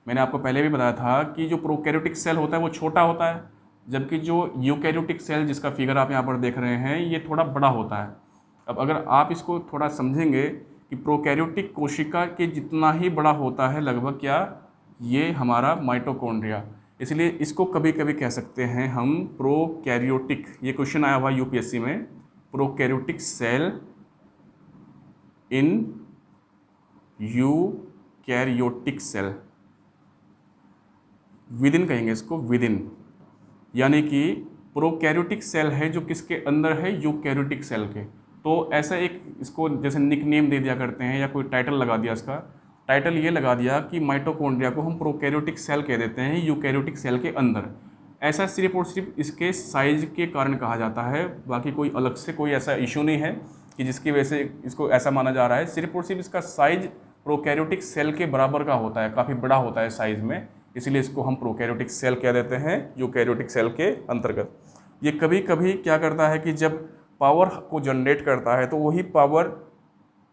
मैंने आपको पहले भी बताया था कि जो प्रोकैरियोटिक सेल होता है वो छोटा होता है, जबकि जो यूकैरियोटिक सेल जिसका फिगर आप यहाँ पर देख रहे हैं ये थोड़ा बड़ा होता है। अब अगर आप इसको थोड़ा समझेंगे कि प्रोकैरियोटिक कोशिका के जितना ही बड़ा होता है लगभग क्या, ये हमारा माइटोकॉन्ड्रिया। इसलिए इसको कभी कभी कह सकते हैं हम प्रोकैरियोटिक। ये क्वेश्चन आया हुआ यूपीएससी में, prokaryotic cell in eukaryotic cell, within कहेंगे इसको, विदिन, यानी कि प्रोकैरियोटिक सेल है जो किसके अंदर है, यूकैरियोटिक सेल के, तो ऐसा एक इसको जैसे निक नेम दे दिया करते हैं या कोई टाइटल लगा दिया, इसका टाइटल ये लगा दिया कि माइटोकॉन्ड्रिया को हम प्रोकैरियोटिक सेल कह देते हैं यूकैरियोटिक सेल के अंदर। ऐसा सिर्फ और सिर्फ इसके साइज के कारण कहा जाता है, बाकी कोई अलग से कोई ऐसा इशू नहीं है कि जिसकी वजह से इसको ऐसा माना जा रहा है। सिर्फ और सिर्फ इसका साइज प्रोकैरियोटिक सेल के बराबर का होता है, काफ़ी बड़ा होता है साइज में, इसलिए इसको हम प्रोकैरियोटिक सेल कह देते हैं यूकैरियोटिक सेल के अंतर्गत। ये कभी कभी क्या करता है कि जब पावर को जनरेट करता है तो वही पावर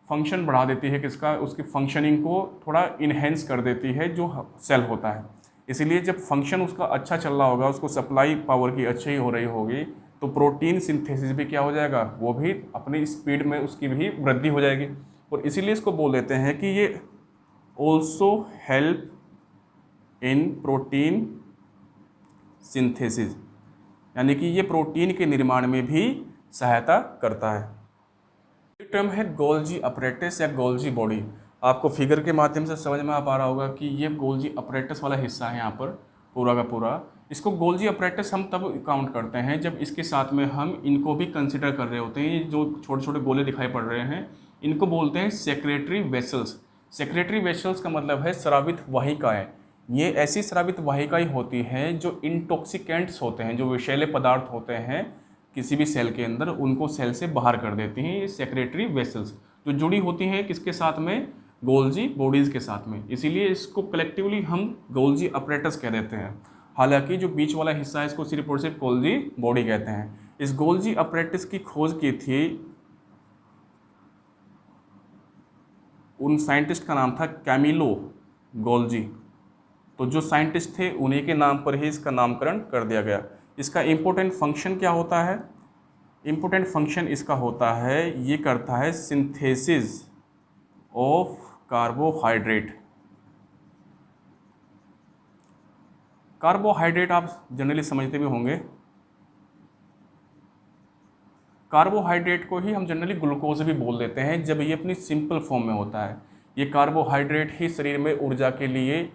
फंक्शन बढ़ा देती है किसका, उसकी फंक्शनिंग को थोड़ा इन्हेंस कर देती है जो सेल होता है। इसीलिए जब फंक्शन उसका अच्छा चल रहा होगा, उसको सप्लाई पावर की अच्छी हो रही होगी, तो प्रोटीन सिंथेसिस भी क्या हो जाएगा, वो भी अपनी स्पीड में उसकी भी वृद्धि हो जाएगी। और इसीलिए इसको बोल देते हैं कि ये also help in protein synthesis, यानी कि ये प्रोटीन के निर्माण में भी सहायता करता है। एक टर्म है गोल्जी अपरेटस या गोल्जी बॉडी। आपको फिगर के माध्यम से समझ में आ पा रहा होगा कि ये गोल्जी अपरेटस वाला हिस्सा है यहाँ पर पूरा का पूरा। इसको गोल्जी अपरेटस हम तब काउंट करते हैं जब इसके साथ में हम इनको भी कंसिडर कर रहे होते हैं। ये जो छोटे छोटे गोले दिखाई पड़ रहे हैं इनको बोलते हैं सेक्रेटरी वेसल्स। सेक्रेटरी वेसल्स का मतलब है स्रावित वाहिकाएँ। ये ऐसी स्रावित वाहिकाएँ होती हैं जो इंटॉक्सिकेंट्स होते हैं, जो विषैले पदार्थ होते हैं किसी भी सेल के अंदर, उनको सेल से बाहर कर देती हैं ये सेक्रेटरी वेसल्स, जो जुड़ी होती हैं किसके साथ में, गोल्जी बॉडीज़ के साथ में। इसीलिए इसको कलेक्टिवली हम गोल्जी अपरेटस कह देते हैं। हालांकि जो बीच वाला हिस्सा है इसको सिर्फ और सिर्फ गोल्जी बॉडी कहते हैं। इस गोल्जी अपरेटस की खोज की थी, उन साइंटिस्ट का नाम था कैमिलो गोल्जी। तो जो साइंटिस्ट थे उन्हीं के नाम पर ही इसका नामकरण कर दिया गया। इसका इम्पोर्टेंट फंक्शन क्या होता है, इम्पोर्टेंट फंक्शन इसका होता है, ये करता है सिंथेसिस ऑफ कार्बोहाइड्रेट। कार्बोहाइड्रेट आप जनरली समझते भी होंगे, कार्बोहाइड्रेट को ही हम जनरली ग्लूकोज भी बोल देते हैं जब ये अपनी सिंपल फॉर्म में होता है। ये कार्बोहाइड्रेट ही शरीर में ऊर्जा के लिए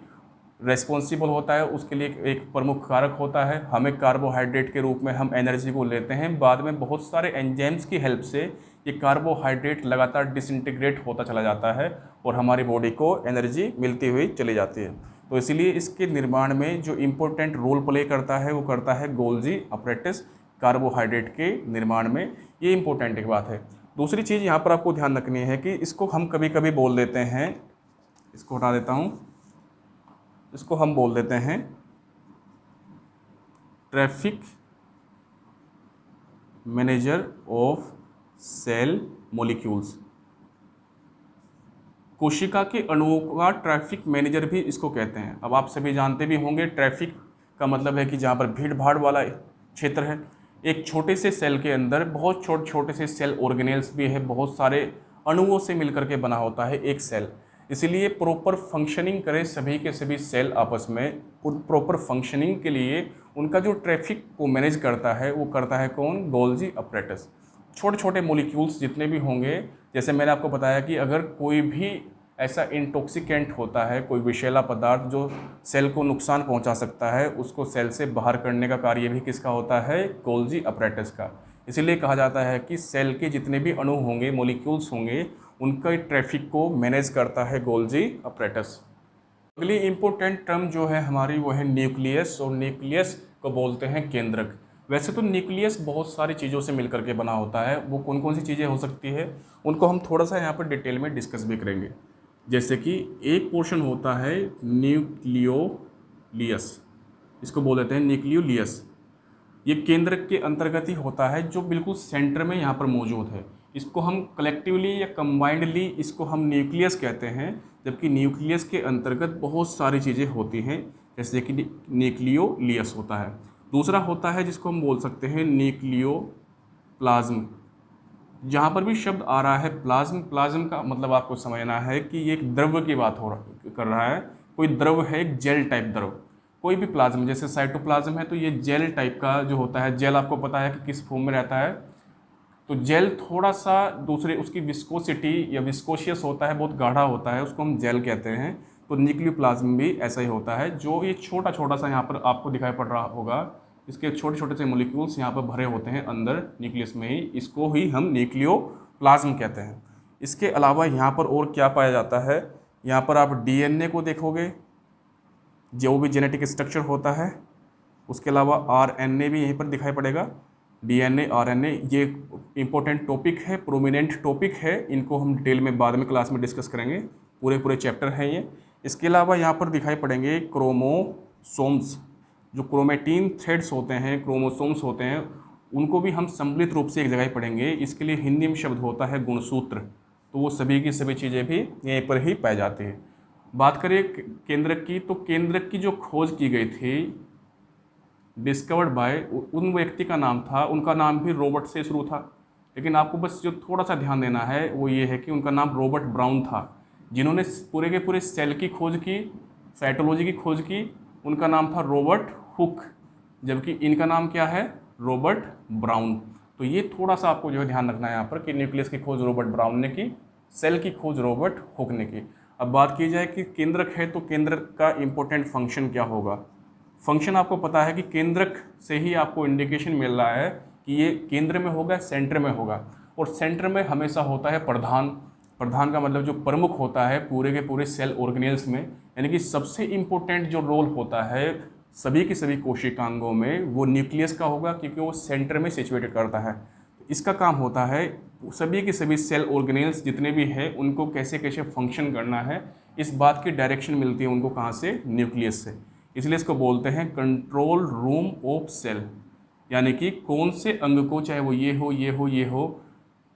रेस्पॉन्सिबल होता है, उसके लिए एक प्रमुख कारक होता है। हमें कार्बोहाइड्रेट के रूप में हम एनर्जी को लेते हैं, बाद में बहुत सारे एंजाइम्स की हेल्प से ये कार्बोहाइड्रेट लगातार डिसइंटीग्रेट होता चला जाता है और हमारी बॉडी को एनर्जी मिलती हुई चली जाती है। तो इसीलिए इसके निर्माण में जो इम्पोर्टेंट रोल प्ले करता है वो करता है गोल्जी अपरेटस कार्बोहाइड्रेट के निर्माण में। ये इम्पोर्टेंट एक बात है। दूसरी चीज़ यहाँ पर आपको ध्यान रखनी है कि इसको हम कभी कभी बोल देते हैं, इसको हटा देता हूँ, इसको हम बोल देते हैं traffic manager of cell molecules. कोशिका के अणुओं का ट्रैफिक मैनेजर भी इसको कहते हैं। अब आप सभी जानते भी होंगे ट्रैफिक का मतलब है कि जहाँ पर भीड़ भाड़ वाला क्षेत्र है। एक छोटे से सेल के अंदर बहुत छोटे छोटे से सेल ऑर्गेनेल्स भी है, बहुत सारे अणुओं से मिलकर के बना होता है एक सेल। इसीलिए प्रॉपर फंक्शनिंग करें सभी के सभी सेल आपस में, उन प्रॉपर फंक्शनिंग के लिए उनका जो ट्रैफिक को मैनेज करता है वो करता है कौन, गोल्जी अपरेटस। छोटे छोटे मॉलिक्यूल्स जितने भी होंगे, जैसे मैंने आपको बताया कि अगर कोई भी ऐसा इंटॉक्सिकेंट होता है, कोई विषैला पदार्थ जो सेल को नुकसान पहुंचा सकता है, उसको सेल से बाहर करने का कार्य भी किसका होता है, गोल्जी अपरेटस का। इसीलिए कहा जाता है कि सेल के जितने भी अणु होंगे, मॉलिक्यूल्स होंगे, उनका ट्रैफिक को मैनेज करता है गोल्जी अपरेटस। अगली इम्पोर्टेंट टर्म जो है हमारी वो है न्यूक्लियस, और न्यूक्लियस को बोलते हैं केंद्रक। वैसे तो न्यूक्लियस बहुत सारी चीज़ों से मिलकर के बना होता है, वो कौन कौन सी चीज़ें हो सकती है उनको हम थोड़ा सा यहाँ पर डिटेल में डिस्कस भी करेंगे। जैसे कि एक पोर्शन होता है न्यूक्लियोलियस, इसको बोल देते हैं न्यूक्लियोलियस। ये केंद्रक के अंतर्गत ही होता है जो बिल्कुल सेंटर में यहाँ पर मौजूद है। इसको हम कलेक्टिवली या कंबाइंडली इसको हम न्यूक्लियस कहते हैं, जबकि न्यूक्लियस के अंतर्गत बहुत सारी चीज़ें होती हैं, जैसे कि न्यूक्लियोलियस होता है। दूसरा होता है जिसको हम बोल सकते हैं न्यूक्लियोप्लाज्म। जहाँ पर भी शब्द आ रहा है प्लाज्म, प्लाज्म का मतलब आपको समझना है कि ये एक द्रव्य की बात कर रहा है। कोई द्रव है, एक जेल टाइप द्रव। कोई भी प्लाज्म, जैसे साइटोप्लाज्म है तो ये जेल टाइप का जो होता है। जेल आपको पता है कि किस फॉर्म में रहता है, तो जेल थोड़ा सा दूसरे उसकी विस्कोसिटी या विस्कोशियस होता है, बहुत गाढ़ा होता है, उसको हम जेल कहते हैं। तो न्यूक्लियोप्लाज्म भी ऐसा ही होता है, जो ये छोटा छोटा सा यहाँ पर आपको दिखाई पड़ रहा होगा, इसके छोटे छोटे से मॉलिक्यूल्स यहाँ पर भरे होते हैं अंदर न्यूक्लियस में ही, इसको ही हम न्यूक्लियो प्लाज्म कहते हैं। इसके अलावा यहाँ पर और क्या पाया जाता है, यहाँ पर आप डीएनए को देखोगे, जो भी जेनेटिक स्ट्रक्चर होता है। उसके अलावा आरएनए भी यहीं पर दिखाई पड़ेगा। डीएनए, आरएनए, ये इंपॉर्टेंट टॉपिक है, प्रोमिनेंट टॉपिक है। इनको हम डिटेल में बाद में क्लास में डिस्कस करेंगे, पूरे चैप्टर हैं ये। इसके अलावा यहाँ पर दिखाई पड़ेंगे क्रोमोसोम्स। जो क्रोमेटिन थ्रेड्स होते हैं, क्रोमोसोम्स होते हैं, उनको भी हम सम्मिलित रूप से एक जगह ही पढ़ेंगे। इसके लिए हिंदी में शब्द होता है गुणसूत्र। तो वो सभी की सभी चीज़ें भी यहीं पर ही पाई जाती है। बात करें केंद्रक की, तो केंद्रक की जो खोज की गई थी, डिस्कवर्ड बाय, उन व्यक्ति का नाम था, उनका नाम भी रॉबर्ट से शुरू था। लेकिन आपको बस जो थोड़ा सा ध्यान देना है वो ये है कि उनका नाम रॉबर्ट ब्राउन था। जिन्होंने पूरे के पूरे सेल की खोज की, साइटोलॉजी की खोज की, उनका नाम था रॉबर्ट हुक, जबकि इनका नाम क्या है, रॉबर्ट ब्राउन। तो ये थोड़ा सा आपको जो है ध्यान रखना है यहाँ पर कि न्यूक्लियस की खोज रॉबर्ट ब्राउन ने की, सेल की खोज रॉबर्ट हुक ने की। अब बात की जाए कि केंद्रक है, तो केंद्रक का इंपॉर्टेंट फंक्शन क्या होगा। फंक्शन आपको पता है कि केंद्रक से ही आपको इंडिकेशन मिल रहा है कि ये केंद्र में होगा, सेंटर में होगा। और सेंटर में हमेशा होता है प्रधान। प्रधान का मतलब जो प्रमुख होता है पूरे के पूरे सेल ऑर्गेनेल्स में, यानी कि सबसे इम्पोर्टेंट जो रोल होता है सभी की सभी कोशिकांगों में, वो न्यूक्लियस का होगा, क्योंकि वो सेंटर में सिचुएटेड करता है। इसका काम होता है सभी के सभी सेल ऑर्गेनेल्स जितने भी हैं उनको कैसे कैसे फंक्शन करना है, इस बात की डायरेक्शन मिलती है उनको कहाँ से, न्यूक्लियस से। इसलिए इसको बोलते हैं कंट्रोल रूम ऑफ सेल, यानी कि कौन से अंग को, चाहे वो ये हो, ये हो, ये हो,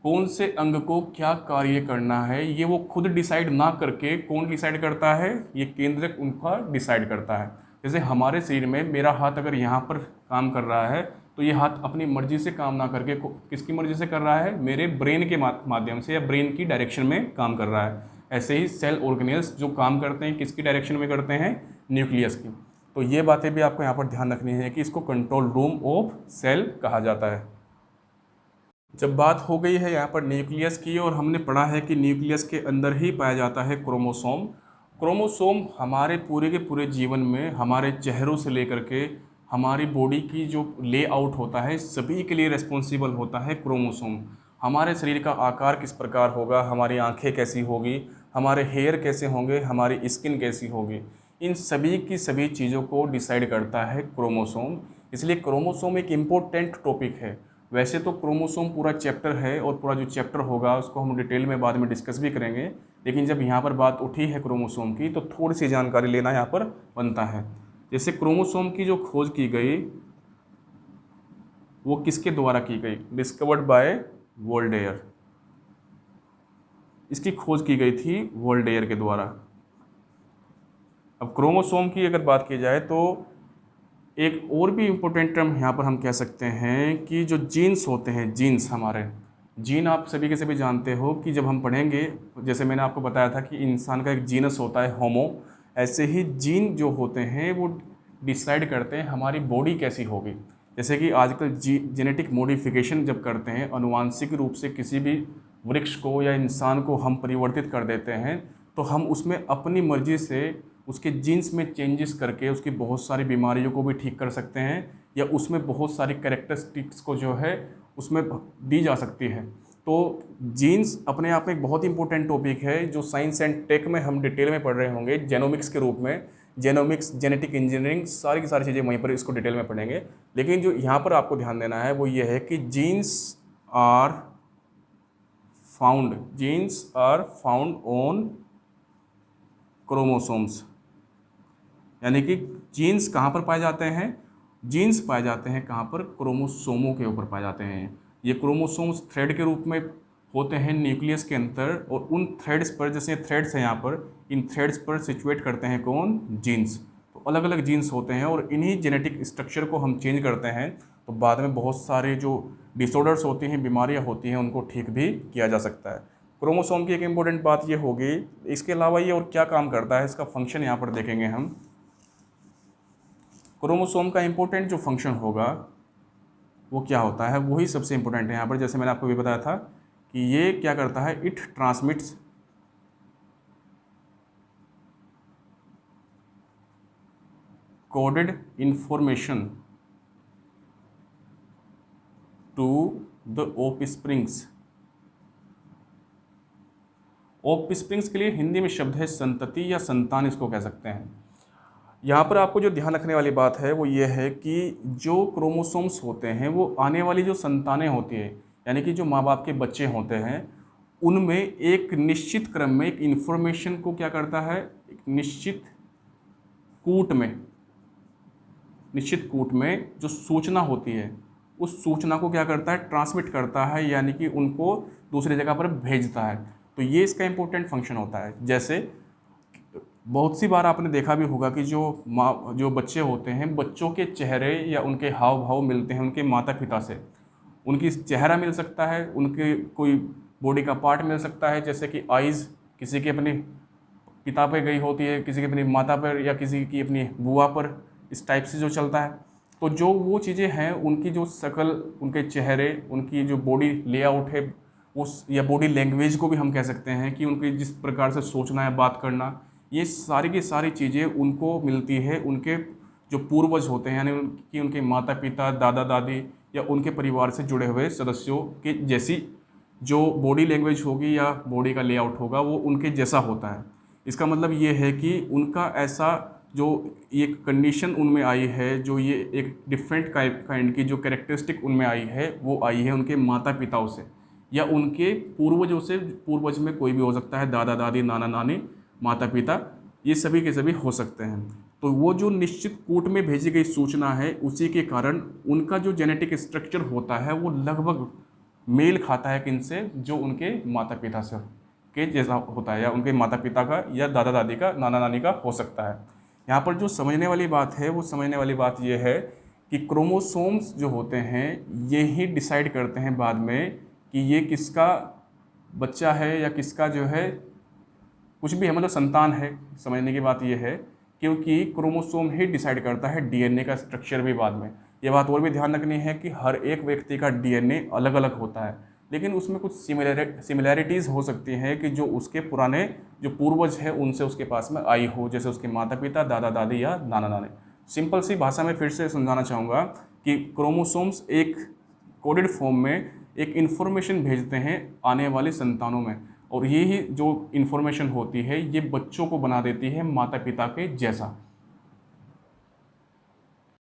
कौन से अंग को क्या कार्य करना है, ये वो खुद डिसाइड ना करके कौन डिसाइड करता है, ये केंद्रक उनका डिसाइड करता है। जैसे हमारे शरीर में मेरा हाथ अगर यहाँ पर काम कर रहा है, तो ये हाथ अपनी मर्जी से काम ना करके किसकी मर्जी से कर रहा है, मेरे ब्रेन के माध्यम से या ब्रेन की डायरेक्शन में काम कर रहा है। ऐसे ही सेल ऑर्गेनेल्स जो काम करते हैं किसकी डायरेक्शन में करते हैं, न्यूक्लियस की। तो ये बातें भी आपको यहाँ पर ध्यान रखनी है कि इसको कंट्रोल रूम ऑफ सेल कहा जाता है। जब बात हो गई है यहाँ पर न्यूक्लियस की, और हमने पढ़ा है कि न्यूक्लियस के अंदर ही पाया जाता है क्रोमोसोम। क्रोमोसोम हमारे पूरे के पूरे जीवन में, हमारे चेहरों से लेकर के हमारी बॉडी की जो लेआउट होता है, सभी के लिए रिस्पॉन्सिबल होता है क्रोमोसोम। हमारे शरीर का आकार किस प्रकार होगा, हमारी आंखें कैसी होगी, हमारे हेयर कैसे होंगे, हमारी स्किन कैसी होगी, इन सभी की सभी चीज़ों को डिसाइड करता है क्रोमोसोम। इसलिए क्रोमोसोम एक इम्पोर्टेंट टॉपिक है। वैसे तो क्रोमोसोम पूरा चैप्टर है, और पूरा जो चैप्टर होगा उसको हम डिटेल में बाद में डिस्कस भी करेंगे, लेकिन जब यहाँ पर बात उठी है क्रोमोसोम की, तो थोड़ी सी जानकारी लेना यहाँ पर बनता है। जैसे क्रोमोसोम की जो खोज की गई वो किसके द्वारा की गई, डिस्कवर्ड बाय वोल्डेयर। इसकी खोज की गई थी वोल्डेयर के द्वारा। अब क्रोमोसोम की अगर बात की जाए तो एक और भी इम्पोर्टेंट टर्म यहाँ पर हम कह सकते हैं कि जो जीन्स होते हैं, जीन्स हमारे, जीन आप सभी के सभी जानते हो कि जब हम पढ़ेंगे, जैसे मैंने आपको बताया था कि इंसान का एक जीनस होता है होमो, ऐसे ही जीन जो होते हैं वो डिसाइड करते हैं हमारी बॉडी कैसी होगी। जैसे कि आजकल जेनेटिक मॉडिफिकेशन जब करते हैं, अनुवांशिक रूप से किसी भी वृक्ष को या इंसान को हम परिवर्तित कर देते हैं, तो हम उसमें अपनी मर्जी से उसके जीन्स में चेंजेस करके उसकी बहुत सारी बीमारियों को भी ठीक कर सकते हैं, या उसमें बहुत सारी कैरेक्टरिस्टिक्स को जो है उसमें दी जा सकती है। तो जीन्स अपने आप में एक बहुत इंपॉर्टेंट टॉपिक है, जो साइंस एंड टेक में हम डिटेल में पढ़ रहे होंगे जेनोमिक्स के रूप में। जेनोमिक्स, जेनेटिक इंजीनियरिंग, सारी की सारी चीज़ें वहीं पर इसको डिटेल में पढ़ेंगे। लेकिन जो यहाँ पर आपको ध्यान देना है वो ये है कि genes are found on chromosomes, यानी कि जीन्स कहाँ पर पाए जाते हैं, जीन्स पाए जाते हैं कहाँ पर, क्रोमोसोमों के ऊपर पाए जाते हैं। ये क्रोमोसोम्स थ्रेड के रूप में होते हैं न्यूक्लियस के अंदर, और उन थ्रेड्स पर, जैसे थ्रेड्स हैं यहाँ पर, इन थ्रेड्स पर सिचुएट करते हैं कौन, जीन्स। तो अलग अलग जीन्स होते हैं, और इन्हीं जेनेटिक स्ट्रक्चर को हम चेंज करते हैं, तो बाद में बहुत सारे जो डिसऑर्डर्स होती हैं, बीमारियाँ होती हैं, उनको ठीक भी किया जा सकता है। क्रोमोसोम की एक इम्पोर्टेंट बात ये होगी। इसके अलावा ये और क्या काम करता है, इसका फंक्शन यहाँ पर देखेंगे हम। क्रोमोसोम का इम्पोर्टेंट जो फंक्शन होगा वो क्या होता है, वही सबसे इम्पोर्टेंट है यहाँ पर। जैसे मैंने आपको भी बताया था कि ये क्या करता है, it transmits coded information to the offsprings offsprings के लिए हिंदी में शब्द है संतति या संतान, इसको कह सकते हैं। यहाँ पर आपको जो ध्यान रखने वाली बात है वो ये है कि जो क्रोमोसोम्स होते हैं वो आने वाली जो संतानें होती है, यानी कि जो माँ बाप के बच्चे होते हैं, उनमें एक निश्चित क्रम में एक इन्फॉर्मेशन को क्या करता है, एक निश्चित कूट में जो सूचना होती है उस सूचना को क्या करता है, ट्रांसमिट करता है, यानी कि उनको दूसरी जगह पर भेजता है। तो ये इसका इम्पोर्टेंट फंक्शन होता है। जैसे बहुत सी बार आपने देखा भी होगा कि जो बच्चे होते हैं, बच्चों के चेहरे या उनके हाव भाव मिलते हैं उनके माता पिता से। उनकी चेहरा मिल सकता है, उनके कोई बॉडी का पार्ट मिल सकता है, जैसे कि आइज़ किसी की अपने पिता पर गई होती है, किसी की अपनी माता पर, या किसी की अपनी बुआ पर, इस टाइप से जो चलता है। तो जो वो चीज़ें हैं, उनकी जो शक्ल, उनके चेहरे, उनकी जो बॉडी लेआउट है, उस या बॉडी लैंग्वेज को भी हम कह सकते हैं कि उनकी जिस प्रकार से सोचना है, बात करना, ये सारी की सारी चीज़ें उनको मिलती है उनके जो पूर्वज होते हैं, यानी कि उनके माता पिता, दादा दादी या उनके परिवार से जुड़े हुए सदस्यों के जैसी जो बॉडी लैंग्वेज होगी या बॉडी का लेआउट होगा वो उनके जैसा होता है। इसका मतलब ये है कि उनका ऐसा जो एक कंडीशन उनमें आई है, जो ये एक डिफरेंट काइंड की जो कैरेक्टरिस्टिक उनमें आई है, वो आई है उनके माता पिताओं से या उनके पूर्वजों से। पूर्वज में कोई भी हो सकता है, दादा दादी, नाना नानी, माता पिता, ये सभी के सभी हो सकते हैं। तो वो जो निश्चित कूट में भेजी गई सूचना है, उसी के कारण उनका जो जेनेटिक स्ट्रक्चर होता है वो लगभग मेल खाता है किनसे, जो उनके माता पिता से के जैसा होता है, या उनके माता पिता का या दादा दादी का, नाना नानी का हो सकता है। यहाँ पर जो समझने वाली बात है, वो समझने वाली बात ये है कि क्रोमोसोम्स जो होते हैं ये ही डिसाइड करते हैं बाद में कि ये किसका बच्चा है या किसका जो है कुछ भी है, मतलब संतान है। समझने की बात ये है क्योंकि क्रोमोसोम ही डिसाइड करता है डीएनए का स्ट्रक्चर भी बाद में। ये बात और भी ध्यान रखनी है कि हर एक व्यक्ति का डीएनए अलग अलग होता है, लेकिन उसमें कुछ सिमिलैरिटीज़ हो सकती हैं कि जो उसके पुराने जो पूर्वज है उनसे उसके पास में आई हो, जैसे उसके माता पिता, दादा दादी या नाना नानी। सिंपल सी भाषा में फिर से समझाना चाहूँगा कि क्रोमोसोम्स एक कोडेड फॉर्म में एक इन्फॉर्मेशन भेजते हैं आने वाली संतानों में, और यही जो इन्फॉर्मेशन होती है ये बच्चों को बना देती है माता पिता के जैसा।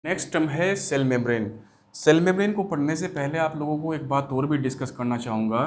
नेक्स्ट टर्म है सेल मेम्ब्रेन। सेल मेम्ब्रेन को पढ़ने से पहले आप लोगों को एक बात और भी डिस्कस करना चाहूँगा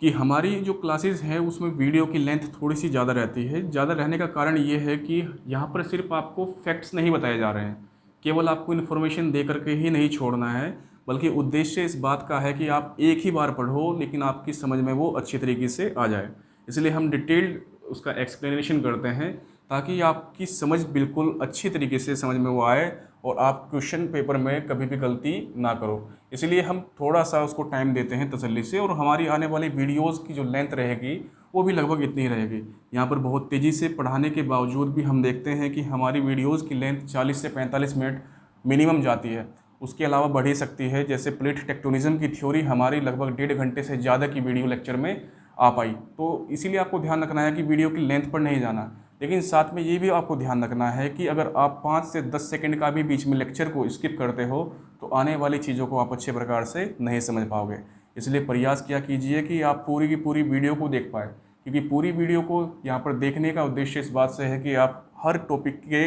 कि हमारी जो क्लासेस हैं उसमें वीडियो की लेंथ थोड़ी सी ज़्यादा रहती है। ज़्यादा रहने का कारण ये है कि यहाँ पर सिर्फ आपको फैक्ट्स नहीं बताए जा रहे हैं, केवल आपको इन्फॉर्मेशन दे करके ही नहीं छोड़ना है, बल्कि उद्देश्य इस बात का है कि आप एक ही बार पढ़ो लेकिन आपकी समझ में वो अच्छी तरीके से आ जाए। इसलिए हम डिटेल्ड उसका एक्सप्लेनेशन करते हैं ताकि आपकी समझ बिल्कुल अच्छी तरीके से समझ में वो आए और आप क्वेश्चन पेपर में कभी भी गलती ना करो। इसलिए हम थोड़ा सा उसको टाइम देते हैं तसल्ली से, और हमारी आने वाली वीडियोस की जो लेंथ रहेगी वो भी लगभग इतनी ही रहेगी। यहाँ पर बहुत तेज़ी से पढ़ाने के बावजूद भी हम देखते हैं कि हमारी वीडियोस की लेंथ 40 से 45 मिनट मिनिमम जाती है, उसके अलावा बढ़ ही सकती है। जैसे प्लेट टेक्टोनिज्म की थ्योरी हमारी लगभग 1.5 घंटे से ज़्यादा की वीडियो लेक्चर में आ पाई। तो इसीलिए आपको ध्यान रखना है कि वीडियो की लेंथ पर नहीं जाना, लेकिन साथ में ये भी आपको ध्यान रखना है कि अगर आप 5 से 10 सेकंड का भी बीच में लेक्चर को स्किप करते हो तो आने वाली चीज़ों को आप अच्छे प्रकार से नहीं समझ पाओगे। इसलिए प्रयास किया कीजिए कि आप पूरी की पूरी वीडियो को देख पाए, क्योंकि पूरी वीडियो को यहाँ पर देखने का उद्देश्य इस बात से है कि आप हर टॉपिक के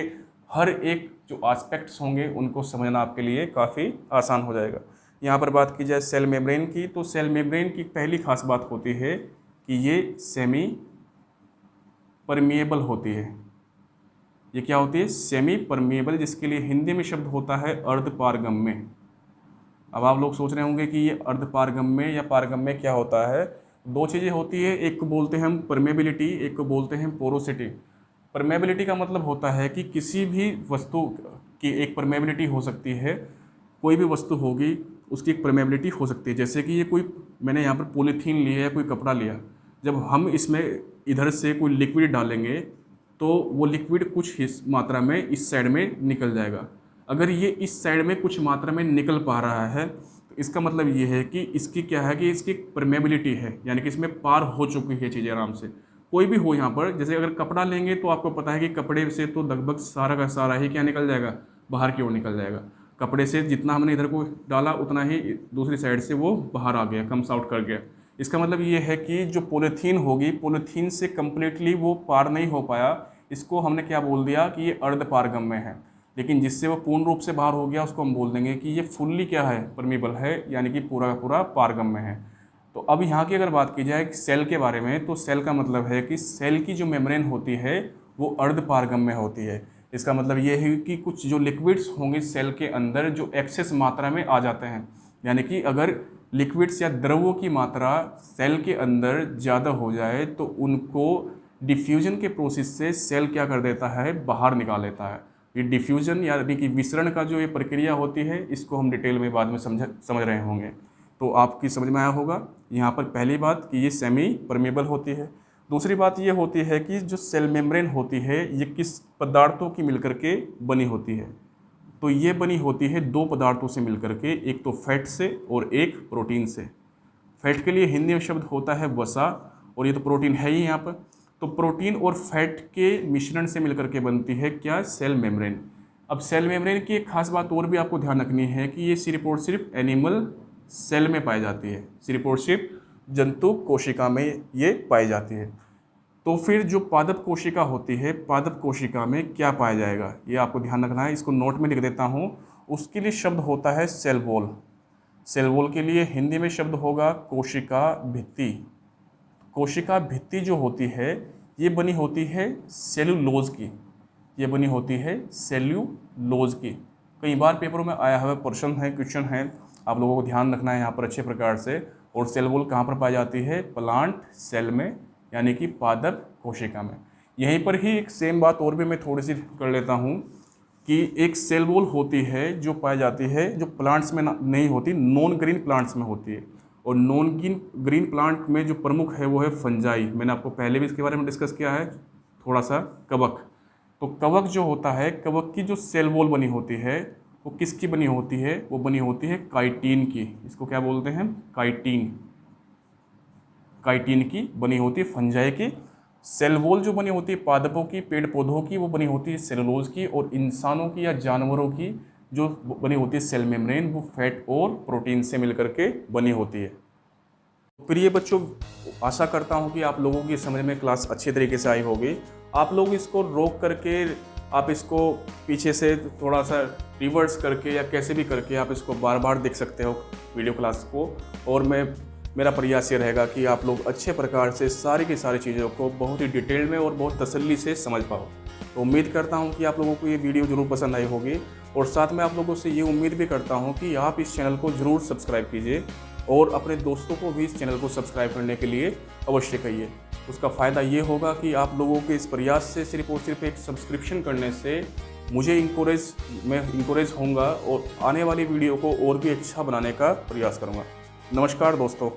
हर एक जो एस्पेक्ट्स होंगे उनको समझना आपके लिए काफ़ी आसान हो जाएगा। यहाँ पर बात की जाए सेल मेम्ब्रेन की, तो सेल मेम्ब्रेन की पहली खास बात होती है कि ये सेमी परमिएबल होती है। ये क्या होती है? सेमी परमिएबल, जिसके लिए हिंदी में शब्द होता है अर्धपारगम्य। अब आप लोग सोच रहे होंगे कि ये अर्धपारगम्य या पारगम्य क्या होता है। दो चीज़ें होती है, एक को बोलते हैं हम परमेबिलिटी, एक को बोलते हैं पोरोसिटी। परमेबिलिटी का मतलब होता है कि किसी भी वस्तु की एक परमेबिलिटी हो सकती है, कोई भी वस्तु होगी उसकी एक परमेबिलिटी हो सकती है। जैसे कि ये कोई, मैंने यहाँ पर पॉलीथीन लिया या कोई कपड़ा लिया, जब हम इसमें इधर से कोई लिक्विड डालेंगे तो वो लिक्विड कुछ मात्रा में इस साइड में निकल जाएगा। अगर ये इस साइड में कुछ मात्रा में निकल पा रहा है तो इसका मतलब ये है कि इसकी क्या है कि इसकी परमेबिलिटी है, यानी कि इसमें पार हो चुकी है चीज़ें आराम से। कोई भी हो यहाँ पर, जैसे अगर कपड़ा लेंगे तो आपको पता है कि कपड़े से तो लगभग सारा का सारा ही क्या निकल जाएगा, बाहर की ओर निकल जाएगा। कपड़े से जितना हमने इधर को डाला उतना ही दूसरी साइड से वो बाहर आ गया, कम्स आउट कर गया। इसका मतलब ये है कि जो पॉलीथीन होगी, पॉलीथीन से कम्प्लीटली वो पार नहीं हो पाया, इसको हमने क्या बोल दिया कि ये अर्ध पारगम्य है। लेकिन जिससे वो पूर्ण रूप से बाहर हो गया उसको हम बोल देंगे कि ये फुल्ली क्या है, परमीबल है, यानी कि पूरा का पूरा पारगम्य है। तो अब यहाँ की अगर बात की जाए सेल के बारे में, तो सेल का मतलब है कि सेल की जो मेम्ब्रेन होती है वो अर्ध पारगम्य होती है। इसका मतलब ये है कि कुछ जो लिक्विड्स होंगे सेल के अंदर जो एक्सेस मात्रा में आ जाते हैं, यानी कि अगर लिक्विड्स या द्रवों की मात्रा सेल के अंदर ज़्यादा हो जाए तो उनको डिफ्यूजन के प्रोसेस से सेल क्या कर देता है, बाहर निकाल लेता है। ये डिफ्यूजन यानी कि विसरण का जो ये प्रक्रिया होती है, इसको हम डिटेल में बाद में समझ रहे होंगे। तो आपकी समझ में आया होगा यहाँ पर पहली बात कि ये सेमी परमेबल होती है। दूसरी बात ये होती है कि जो सेल मेम्ब्रेन होती है ये किस पदार्थों की मिलकर के बनी होती है। तो ये बनी होती है दो पदार्थों से मिलकर के, एक तो फैट से और एक प्रोटीन से। फैट के लिए हिंदी में शब्द होता है वसा, और ये तो प्रोटीन है ही यहाँ पर। तो प्रोटीन और फैट के मिश्रण से मिलकर के बनती है क्या, सेल मेम्ब्रेन। अब सेल मेम्ब्रेन की एक खास बात और भी आपको ध्यान रखनी है कि ये सिर्फ और सिर्फ एनिमल सेल में पाई जाती है, सिर्फ और सिर्फ जंतु कोशिका में ये पाई जाती है। तो फिर जो पादप कोशिका होती है, पादप कोशिका में क्या पाया जाएगा ये आपको ध्यान रखना है। इसको नोट में लिख देता हूँ। उसके लिए शब्द होता है सेल वॉल। सेल वॉल के लिए हिंदी में शब्द होगा कोशिका भित्ति। कोशिका भित्ति जो होती है ये बनी होती है सेल्यूलोज की, ये बनी होती है सेल्यूलोज की। कई बार पेपरों में आया हुआ प्रश्न है, क्वेश्चन है, आप लोगों को ध्यान रखना है यहाँ पर अच्छे प्रकार से। और सेल वॉल कहाँ पर पाई जाती है, प्लांट सेल में, यानी कि पादप कोशिका में। यहीं पर ही एक सेम बात और भी मैं थोड़ी सी कर लेता हूँ कि एक सेल वॉल होती है जो पाई जाती है, जो प्लांट्स में नहीं होती, नॉन ग्रीन प्लांट्स में होती है। और नॉन ग्रीन प्लांट में जो प्रमुख है वो है फंजाई। मैंने आपको पहले भी इसके बारे में डिस्कस किया है थोड़ा सा। कवक, तो कवक जो होता है, कवक की जो सेल वॉल बनी होती है वो किसकी बनी होती है, वो बनी होती है काइटिन की। इसको क्या बोलते हैं, काइटिन। काइटिन की बनी होती है फंजाई की। सेल वॉल जो बनी होती है पादपों की, पेड़ पौधों की, वो बनी होती है सेलुलोज की। और इंसानों की या जानवरों की जो बनी होती है सेल मेम्ब्रेन, वो फैट और प्रोटीन से मिलकर के बनी होती है। प्रिय बच्चों, आशा करता हूँ कि आप लोगों की समझ में क्लास अच्छी तरीके से आई होगी। आप लोग इसको रोक करके, आप इसको पीछे से थोड़ा सा रिवर्स करके या कैसे भी करके आप इसको बार बार देख सकते हो वीडियो क्लास को। और मेरा प्रयास ये रहेगा कि आप लोग अच्छे प्रकार से सारी की सारी चीज़ों को बहुत ही डिटेल में और बहुत तसल्ली से समझ पाओ। तो उम्मीद करता हूँ कि आप लोगों को ये वीडियो ज़रूर पसंद आई होगी। और साथ में आप लोगों से ये उम्मीद भी करता हूँ कि आप इस चैनल को ज़रूर सब्सक्राइब कीजिए और अपने दोस्तों को भी इस चैनल को सब्सक्राइब करने के लिए अवश्य कहिए। उसका फ़ायदा ये होगा कि आप लोगों के इस प्रयास से सिर्फ और सिर्फ एक सब्सक्रिप्शन करने से मुझे इंकोरेज होऊंगा और आने वाली वीडियो को और भी अच्छा बनाने का प्रयास करूँगा। नमस्कार दोस्तों।